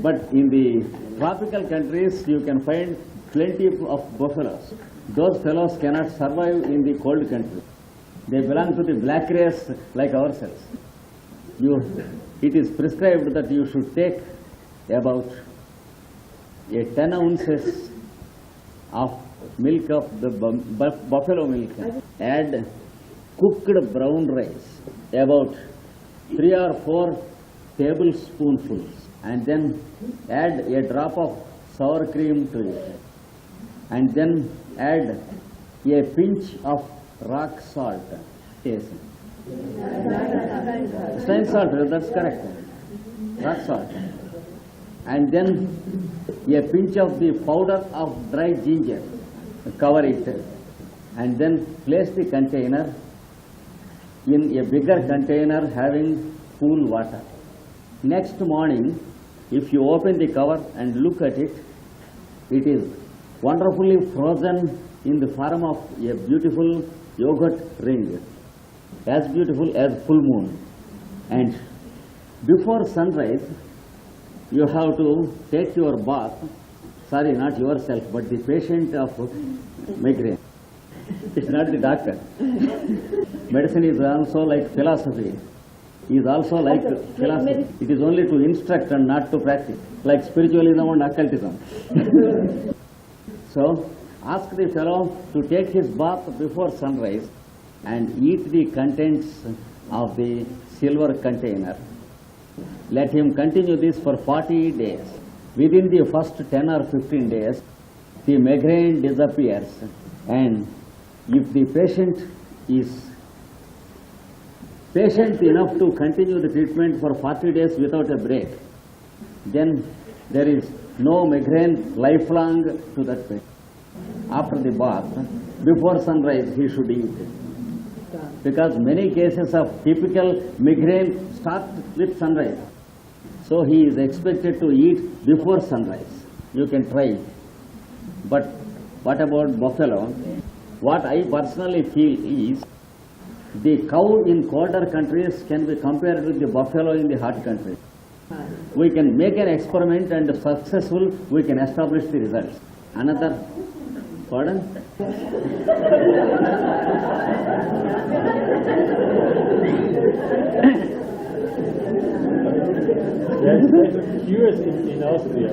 But in the tropical countries, you can find plenty of buffaloes. Those fellows cannot survive in the cold country. They belong to the black race like ourselves. It is prescribed that you should take about 10 ounces of milk of the buffalo milk. Add cooked brown rice, about 3 or 4 tablespoonfuls, and then add a drop of sour cream to it, and then add a pinch of rock salt. Taste. Stein salt, that's correct. Rock salt. And then a pinch of the powder of dry ginger. Cover it, and then place the container in a bigger container having cool water. Next morning, if you open the cover and look at it, it is wonderfully frozen in the form of a beautiful yogurt ring, as beautiful as full moon. And before sunrise, you have to take your bath. Sorry, not yourself, but the patient of migraine. It's not the doctor. Medicine is also like philosophy. It is also like philosophy. It is only to instruct and not to practice, like spiritualism and occultism. So, ask the fellow to take his bath before sunrise and eat the contents of the silver container. Let him continue this for 40 days. Within the first 10 or 15 days, the migraine disappears, and if the patient is patient enough to continue the treatment for 40 days without a break, then there is no migraine lifelong to that patient. After the bath, before sunrise, he should eat. Because many cases of typical migraine start with sunrise. So he is expected to eat before sunrise. You can try. But what about buffalo? What I personally feel is the cow in colder countries can be compared with the buffalo in the hot countries. We can make an experiment, and if successful, we can establish the results. Another, pardon? Cures in Austria.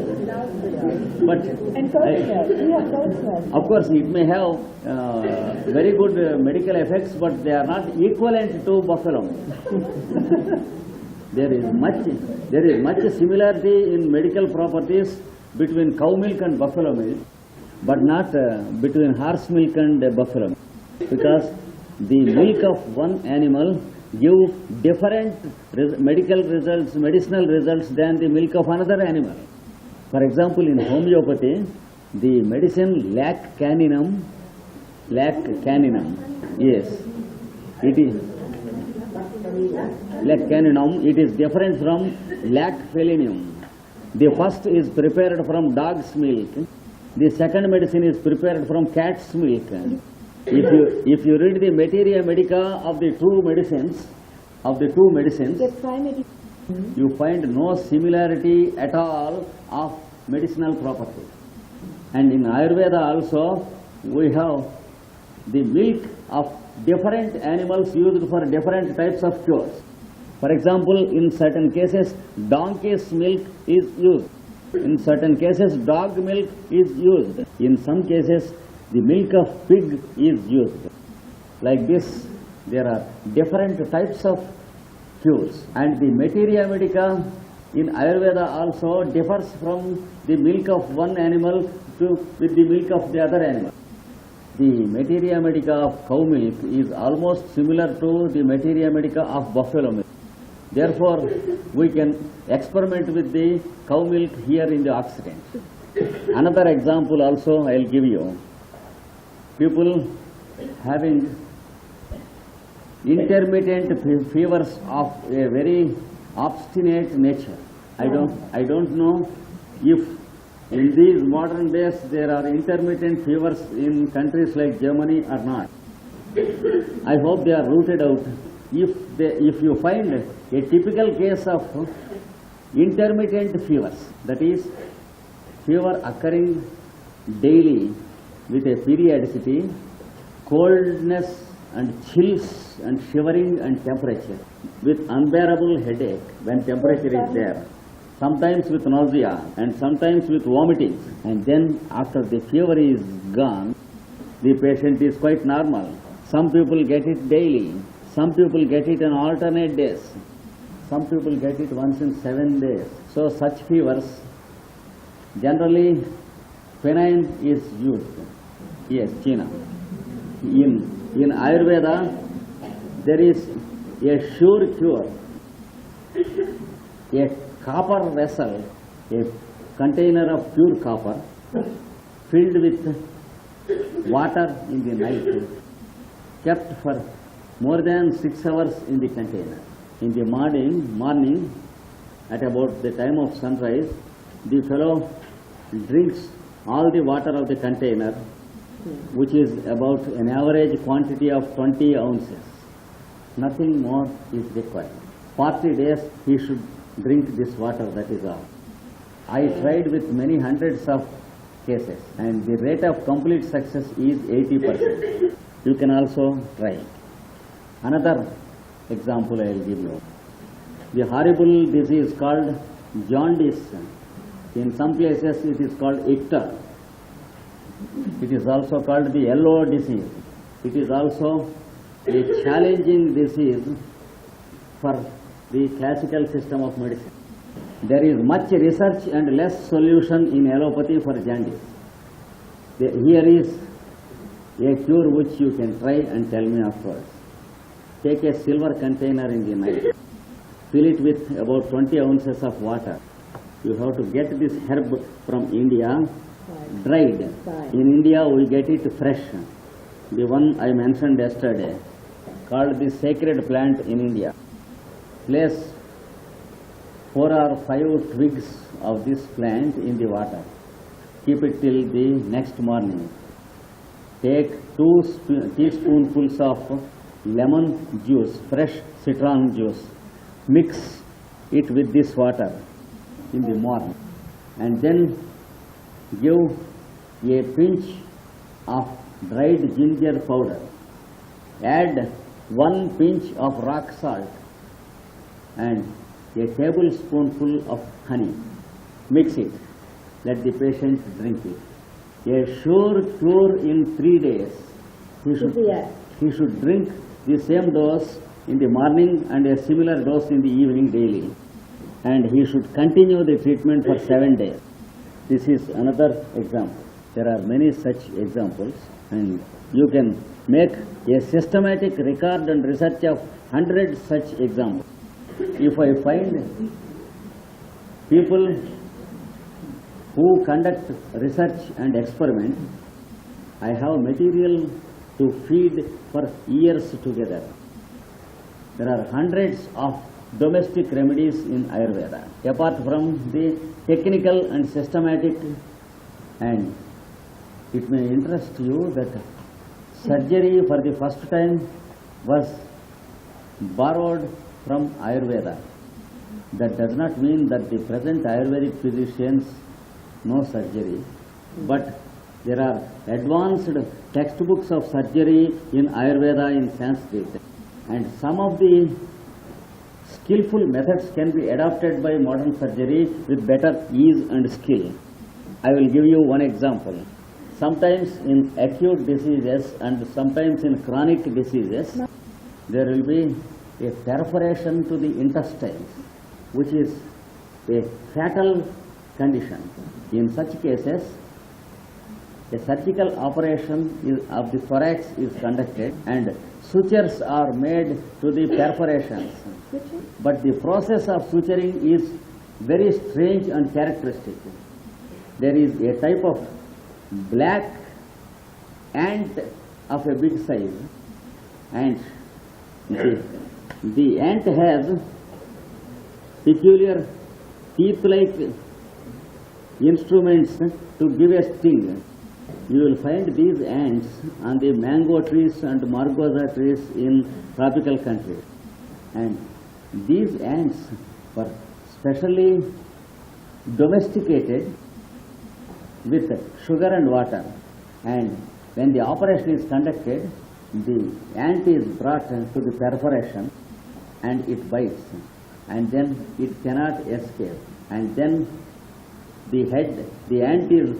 But And goat's milk. We have goat's milk. of course, it may have very good medical effects, but they are not equivalent to buffalo milk. There is much similarity in medical properties between cow milk and buffalo milk, but not between horse milk and buffalo milk, because the milk of one animal give different medicinal results than the milk of another animal. For example, in homeopathy, the medicine lac caninum, yes, it is lac caninum. It is different from lac felinum. The first is prepared from dog's milk. The second medicine is prepared from cat's milk. If you read the materia medica of the two medicines, you find no similarity at all of medicinal property. And in Ayurveda also, we have the milk of different animals used for different types of cures. For example, in certain cases, donkey's milk is used. In certain cases, dog milk is used. In some cases, the milk of pig is used. Like this, there are different types of cures. And the materia medica in Ayurveda also differs from the milk of one animal with the milk of the other animal. The materia medica of cow milk is almost similar to the materia medica of buffalo milk. Therefore, we can experiment with the cow milk here in the Occident. Another example also I will give you. People having intermittent fevers of a very obstinate nature. I don't know if in these modern days there are intermittent fevers in countries like Germany or not. I hope they are rooted out. If you find a typical case of intermittent fevers, that is, fever occurring daily with a periodicity, coldness and chills and shivering and temperature, with unbearable headache when temperature is there, sometimes with nausea and sometimes with vomiting. And then after the fever is gone, the patient is quite normal. Some people get it daily, some people get it on alternate days, some people get it once in 7 days. So such fevers, generally quinine is used. Yes, China. In Ayurveda, there is a sure cure. A copper vessel, a container of pure copper, filled with water in the night, kept for more than 6 hours in the container. In the morning, at about the time of sunrise, the fellow drinks all the water of the container, which is about an average quantity of 20 ounces. Nothing more is required. 40 days he should drink this water, that is all. I tried with many hundreds of cases, and the rate of complete success is 80%. You can also try. Another example I will give you. The horrible disease called jaundice. In some places it is called icter. It is also called the yellow disease. It is also a challenging disease for the classical system of medicine. There is much research and less solution in allopathy for jaundice. Here is a cure which you can try and tell me afterwards. Take a silver container in the night, fill it with about 20 ounces of water. You have to get this herb from India, dried. In India we get it fresh. The one I mentioned yesterday, called the sacred plant in India. Place 4 or 5 twigs of this plant in the water. Keep it till the next morning. Take 2 teaspoonfuls of lemon juice, fresh citron juice. Mix it with this water in the morning, and then give a pinch of dried ginger powder. Add 1 pinch of rock salt and a tablespoonful of honey. Mix it. Let the patient drink it. A sure cure in 3 days. He should drink the same dose in the morning and a similar dose in the evening daily. And he should continue the treatment for 7 days. This is another example. There are many such examples, and you can make a systematic record and research of 100 such examples. If I find people who conduct research and experiment, I have material to feed for years together. There are hundreds of domestic remedies in Ayurveda, apart from the technical and systematic. And it may interest you that surgery for the first time was borrowed from Ayurveda. That does not mean that the present Ayurvedic physicians know surgery, but there are advanced textbooks of surgery in Ayurveda in Sanskrit, and some of the skillful methods can be adopted by modern surgery with better ease and skill. I will give you one example. Sometimes in acute diseases and sometimes in chronic diseases, there will be a perforation to the intestines, which is a fatal condition. In such cases, a surgical operation of the thorax is conducted and sutures are made to the perforations. But the process of suturing is very strange and characteristic. There is a type of black ant of a big size, and the ant has peculiar teeth-like instruments to give a sting. You will find these ants on the mango trees and margosa trees in tropical countries. And these ants, for specially domesticated with sugar and water, and when the operation is conducted, the ant is brought to the perforation and it bites, and then it cannot escape, and then the ant is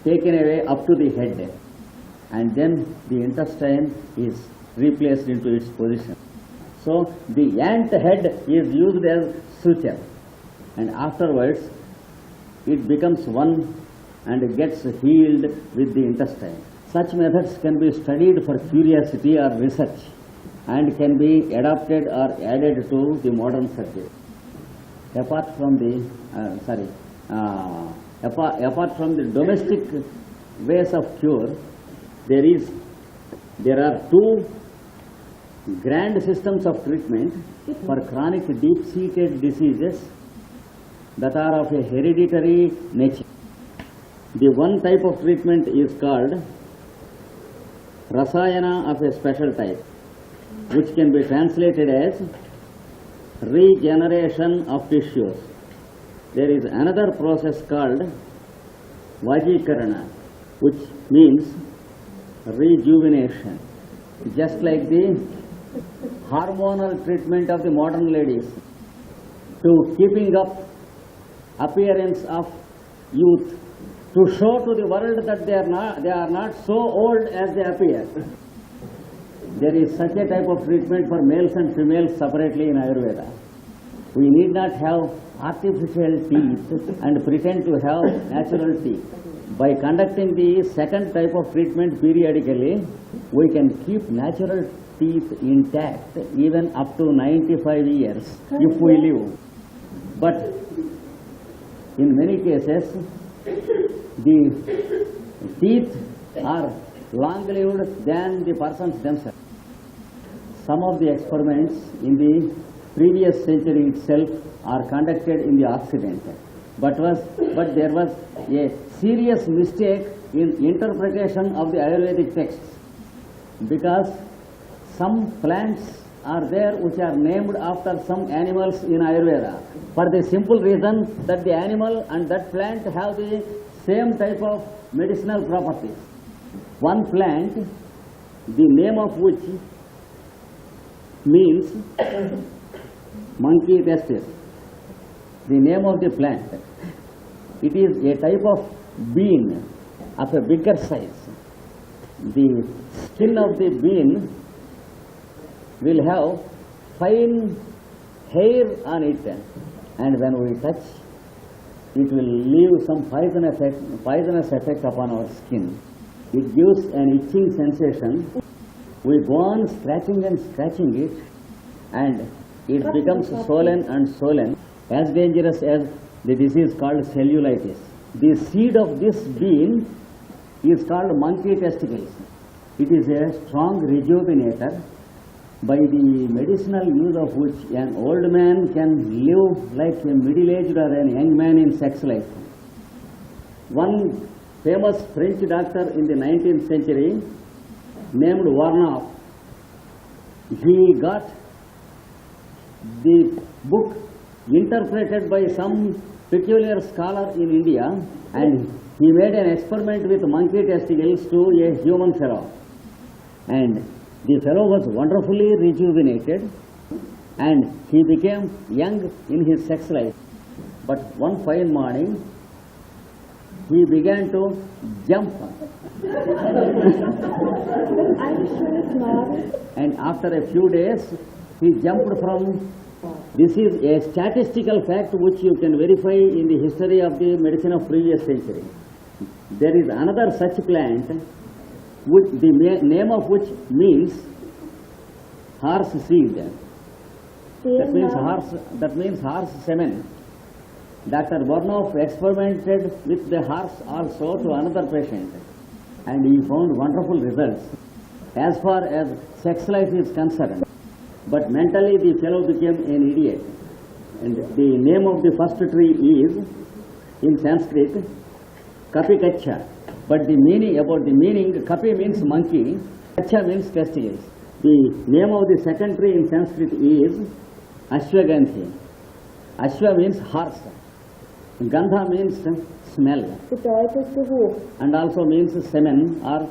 taken away up to the head, and then the intestine is replaced into its position. So the ant head is used as suture, and afterwards it becomes one and gets healed with the intestine. Such methods can be studied for curiosity or research and can be adapted or added to the modern surgery. Apart from the domestic ways of cure, there are two grand systems of treatment for chronic deep-seated diseases that are of a hereditary nature. The one type of treatment is called rasayana of a special type, which can be translated as regeneration of tissues. There is another process called vajikarana, which means rejuvenation, just like the hormonal treatment of the modern ladies to keeping up appearance of youth, to show to the world that they are not so old as they appear. There is such a type of treatment for males and females separately in Ayurveda. We need not have artificial teeth and pretend to have natural teeth. By conducting the second type of treatment periodically, we can keep natural teeth intact even up to 95 years if we live. But in many cases, the teeth are long-lived than the persons themselves. Some of the experiments in the previous century itself are conducted in the Occident, but there was a serious mistake in interpretation of the Ayurvedic texts, because some plants are there which are named after some animals in Ayurveda, for the simple reason that the animal and that plant have the same type of medicinal properties. One plant, the name of which means monkey testis, the name of the plant. It is a type of bean of a bigger size. The skin of the bean will have fine hair on it, and when we touch, it will leave some poisonous effect upon our skin. It gives an itching sensation. We go on scratching and scratching it, and it becomes swollen and swollen, as dangerous as the disease called cellulitis. The seed of this bean is called monkey testicles. It is a strong rejuvenator, by the medicinal use of which an old man can live like a middle-aged or a young man in sex life. One famous French doctor in the 19th century named Warnoff, he got the book interpreted by some peculiar scholar in India, and he made an experiment with monkey testicles to a human fellow, and the fellow was wonderfully rejuvenated and he became young in his sex life. But one fine morning, he began to jump. And after a few days, he jumped from, this is a statistical fact which you can verify in the history of the medicine of previous century. There is another such plant, which the name of which means horse seed. That means horse semen. Dr. Warnoff experimented with the horse also to another patient, and he found wonderful results as far as sex life is concerned. But mentally the fellow became an idiot. And the name of the first tree is, in Sanskrit, Kapikacha. But the meaning, Kapi means monkey, Kacha means testicles. The name of the second tree in Sanskrit is Ashwagandhi. Ashwa means horse. Gandha means smell. Bedeutet Geruch. And also means semen or,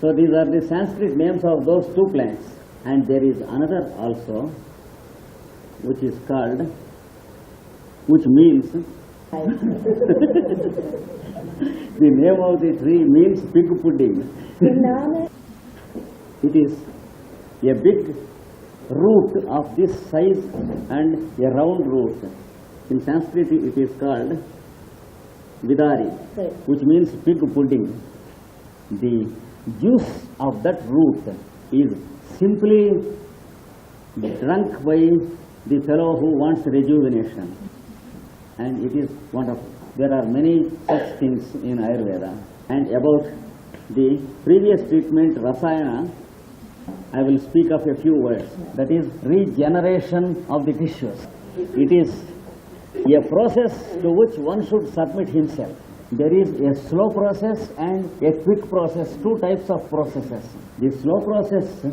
so these are the Sanskrit names of those two plants. And there is another also which is called, which means, the name of the tree means pig pudding. Der Name It is a big root of this size and a round root. In Sanskrit it is called vidari, which means pig pudding. The juice of that root is simply drunk by the fellow who wants rejuvenation. And it is wonderful. There are many such things in Ayurveda. And about the previous treatment, Rasayana, I will speak of a few words. That is regeneration of the tissues. It is a process to which one should submit himself. There is a slow process and a quick process, two types of processes. The slow process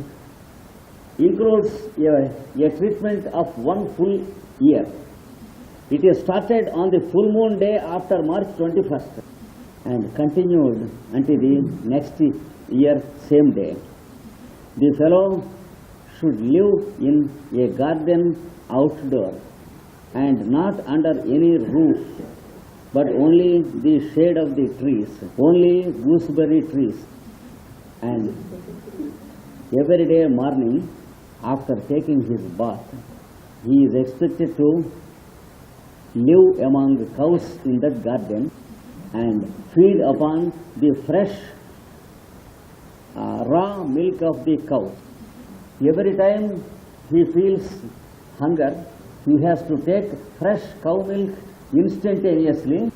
includes a treatment of 1 full year. It is started on the full moon day after March 21st and continued until the next year same day. The fellow should live in a garden outdoor and not under any roof, but only the shade of the trees, only gooseberry trees. And every day morning, after taking his bath, he is expected to live among the cows in that garden and feed upon the fresh raw milk of the cow. Every time he feels hunger, he has to take fresh cow milk instantaneously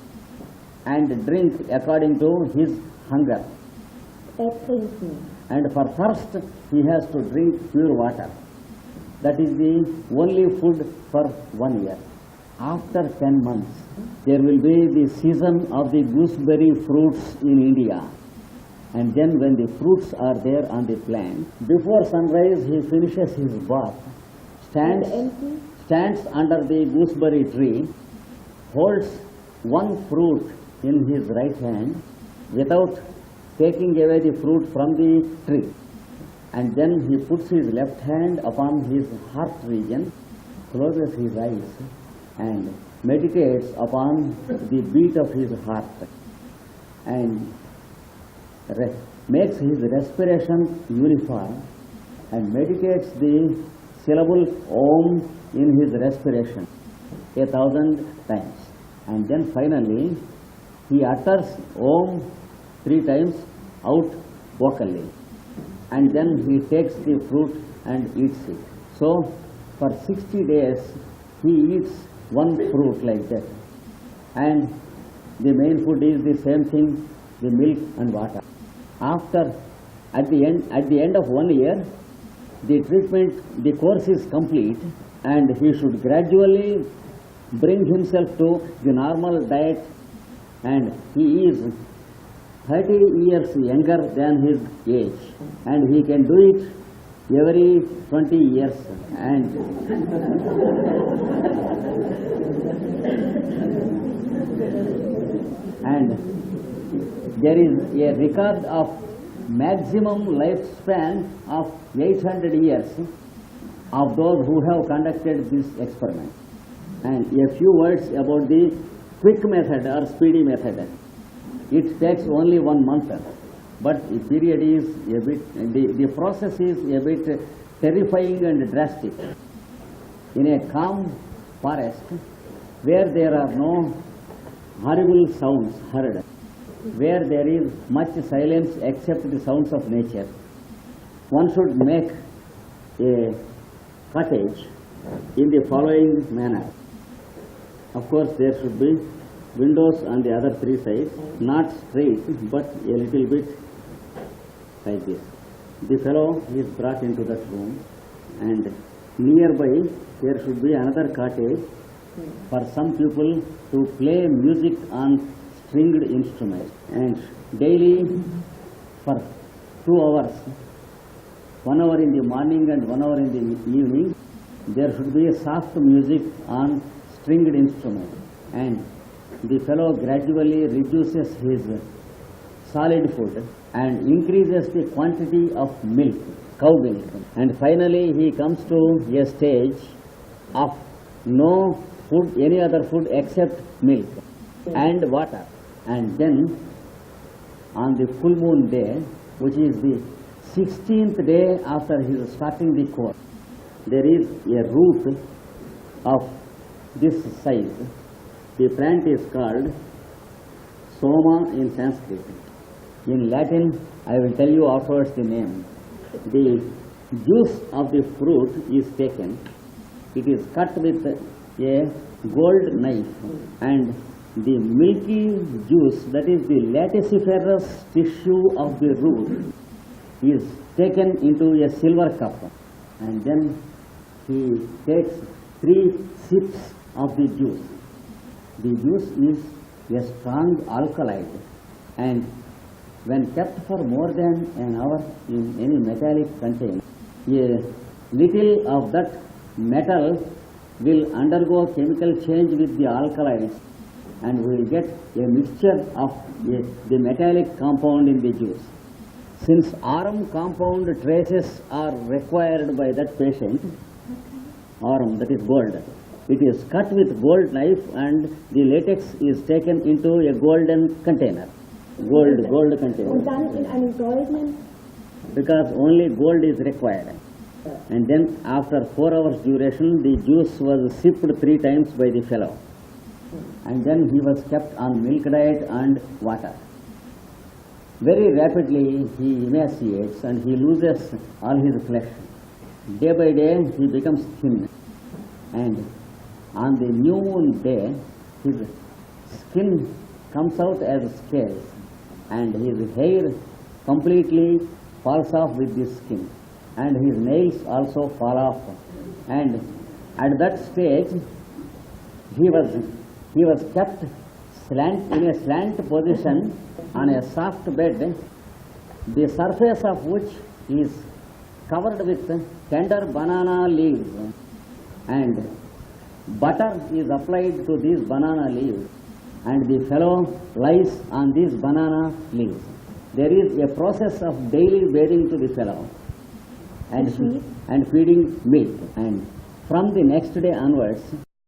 and drink according to his hunger. ertrinken. And for thirst, he has to drink pure water. That is the only food for 1 year. After 10 months, there will be the season of the gooseberry fruits in India. And then when the fruits are there on the plant, before sunrise he finishes his bath, stands under the gooseberry tree, holds one fruit in his right hand without taking away the fruit from the tree. And then he puts his left hand upon his heart region, closes his eyes and meditates upon the beat of his heart and makes his respiration uniform and meditates the syllable Om in his respiration 1,000 times. And then finally he utters Om 3 times out vocally. And then he takes the fruit and eats it. So for 60 days he eats one fruit like that. And the main food is the same thing, the milk and water. At the end of 1 year, the treatment, the course is complete, and he should gradually bring himself to the normal diet, and he is 30 years younger than his age, and he can do it every 20 years. And there is a record of maximum lifespan of 800 years of those who have conducted this experiment. And a few words about the quick method or speedy method. It takes only 1 month, but the period is a bit, the process is a bit terrifying and drastic. In a calm forest where there are no horrible sounds heard, where there is much silence except the sounds of nature, one should make a cottage in the following manner. Of course, there should be windows on the other 3 sides, not straight, but a little bit like this. The fellow is brought into that room, and nearby there should be another cottage for some people to play music on stringed instruments. And daily for 2 hours, 1 hour in the morning and 1 hour in the evening, there should be soft music on stringed instrument, and the fellow gradually reduces his solid food and increases the quantity of milk, cow milk, and finally he comes to a stage of no food, any other food except milk and water. And then on the full moon day, which is the 16th day after his starting the course, there is a root of this size. The plant is called Soma in Sanskrit. In Latin, I will tell you afterwards the name. The juice of the fruit is taken. It is cut with a gold knife, and the milky juice, that is the latissiferous tissue of the root, is taken into a silver cup, and then he takes 3 sips of the juice. The juice is a strong alkaloid, and when kept for more than an hour in any metallic container, a little of that metal will undergo chemical change with the alkaloids, and we will get a mixture of the metallic compound in the juice. Since aurum compound traces are required by that patient, aurum, that is gold, it is cut with gold knife, and the latex is taken into a golden container. Gold Und container. dann in einem goldenen, Because only gold is required. And then after 4 hours duration, the juice was sipped 3 times by the fellow. And then he was kept on milk diet and water. Very rapidly he emaciates and he loses all his flesh. Day by day he becomes thin. And on the new moon day, his skin comes out as scales, and his hair completely falls off with the skin, and his nails also fall off. And at that stage, he was kept in a slant position on a soft bed, the surface of which is covered with tender banana leaves, and butter is applied to these banana leaves, and the fellow lies on these banana leaves. There is a process of daily bathing to the fellow and feeding milk, and from the next day onwards